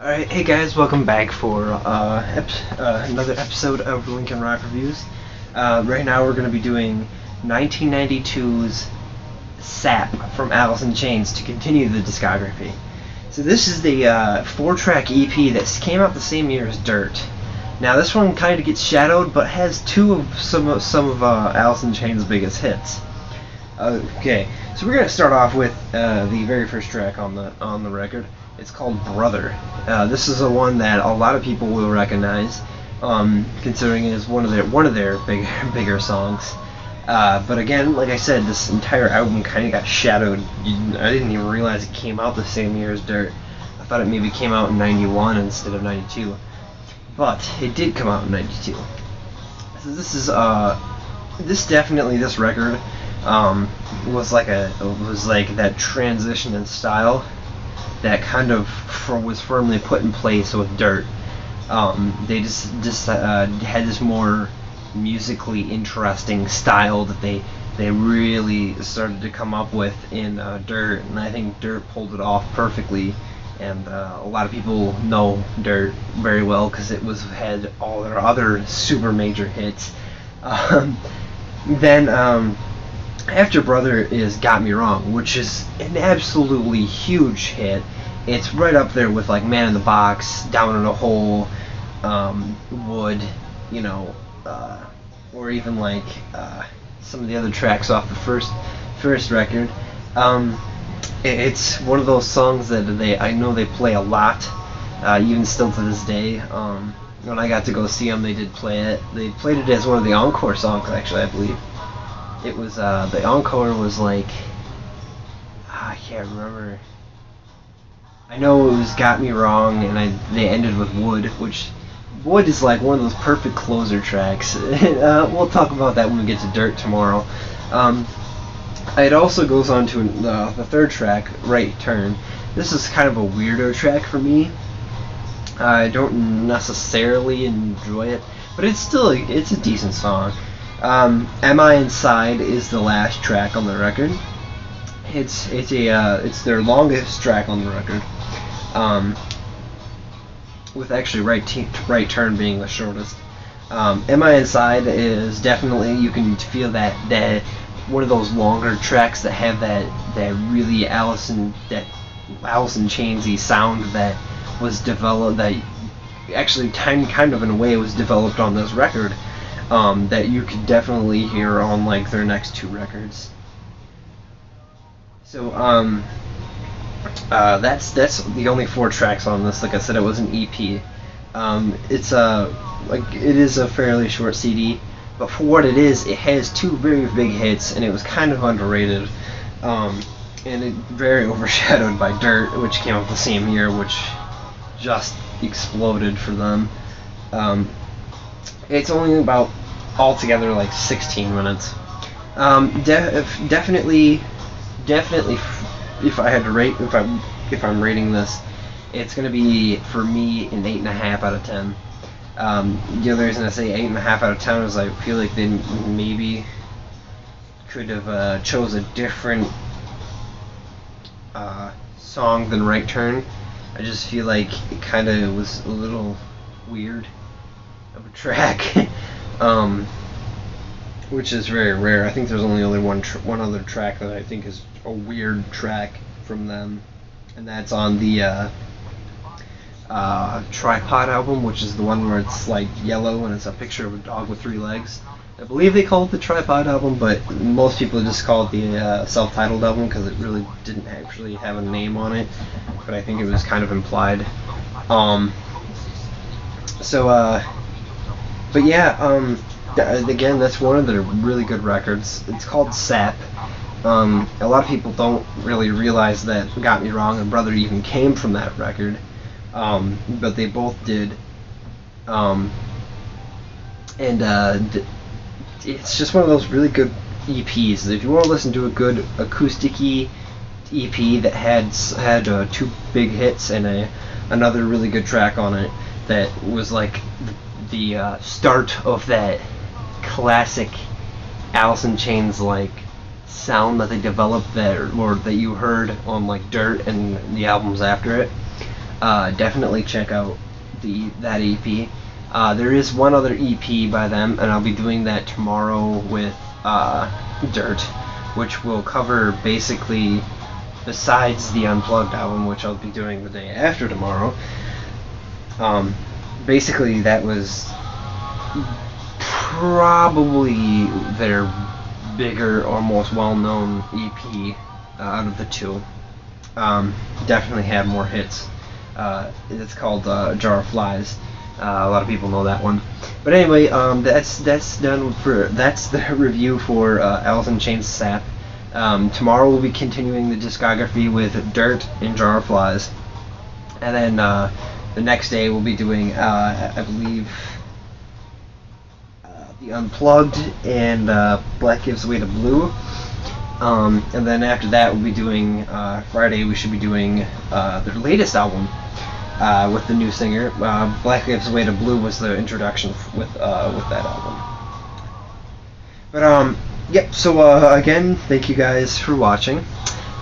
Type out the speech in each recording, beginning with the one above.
Alright, hey guys, welcome back for another episode of Lincoln Rock Reviews. Right now we're going to be doing 1992's SAP from Alice in Chains to continue the discography. So this is the 4-track EP that came out the same year as Dirt. Now this one kind of gets shadowed, but has some of Alice in Chains' biggest hits. Okay, so we're going to start off with the very first track on the record. It's called Brother. This is the one that a lot of people will recognize, considering it is one of their bigger songs. But again, like I said, this entire album kind of got shadowed. I didn't even realize it came out the same year as Dirt. I thought it maybe came out in '91 instead of '92, but it did come out in '92. So this record was like that transition in style that kind of was firmly put in place with Dirt. They just had this more musically interesting style that they really started to come up with in Dirt, and I think Dirt pulled it off perfectly. And a lot of people know Dirt very well because it had all their other super major hits. Then after Brother is Got Me Wrong, which is an absolutely huge hit. It's right up there with like Man in the Box, Down in a Hole, Wood, or even like some of the other tracks off the first record. It's one of those songs that I know they play a lot, even still to this day. When I got to go see them, they did play it. They played it as one of the encore songs, actually, I believe. It was the encore was like I can't remember. I know it was Got Me Wrong, and they ended with Wood, which Wood is like one of those perfect closer tracks. We'll talk about that when we get to Dirt tomorrow. It also goes on to the third track, Right Turn. This is kind of a weirdo track for me. I don't necessarily enjoy it, but it's a decent song. Am I Inside is the last track on the record. It's their longest track on the record, with actually Right Turn being the shortest. Am I Inside is definitely, you can feel that one of those longer tracks that have that really Alice in Chainsy sound that was developed, that actually kind of in a way was developed on this record. That you could definitely hear on like their next two records. So that's the only 4 tracks on this. Like I said, it was an EP. It is a fairly short CD, but for what it is, it has 2 very big hits, and it was kind of underrated, and it very overshadowed by Dirt, which came out the same year, which just exploded for them. It's only about altogether like 16 minutes. Definitely, if I had to rate, if I'm rating this, it's gonna be for me an 8.5 out of 10. The other reason I say 8.5 out of 10 is I feel like they maybe could have chose a different song than Right Turn. I just feel like it kind of was a little weird of a track, which is very rare. I think there's only one other track that I think is a weird track from them, and that's on the Tripod album, which is the one where it's like yellow and it's a picture of a dog with 3 legs. I believe they call it the Tripod album, but most people just call it the self-titled album because it really didn't actually have a name on it, but I think it was kind of implied. But yeah, again, that's one of their really good records. It's called SAP. A lot of people don't really realize that Got Me Wrong and Brother even came from that record, but they both did. It's just one of those really good EPs. If you want to listen to a good acoustic-y EP that had 2 big hits and another really good track on it that was like the start of that classic Alice in Chains like sound that they developed that you heard on like Dirt and the albums after it. definitely check out that EP. There is one other EP by them, and I'll be doing that tomorrow with Dirt, which will cover basically, besides the Unplugged album, which I'll be doing the day after tomorrow. Basically, that was probably their bigger or most well-known EP out of the two. Definitely had more hits. It's called Jar of Flies. A lot of people know that one. But anyway, that's the review for Alice in Chains SAP. Tomorrow we'll be continuing the discography with Dirt and Jar of Flies, and then the next day we'll be doing I believe the Unplugged and Black Gives Way to Blue. And then after that we'll be doing Friday we should be doing their latest album with the new singer. Black Gives Way to Blue was the introduction with that album. But yep. So again, thank you guys for watching.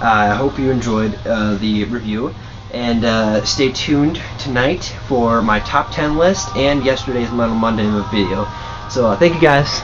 I hope you enjoyed the review, and stay tuned tonight for my top 10 list and yesterday's Metal Monday video. So thank you guys.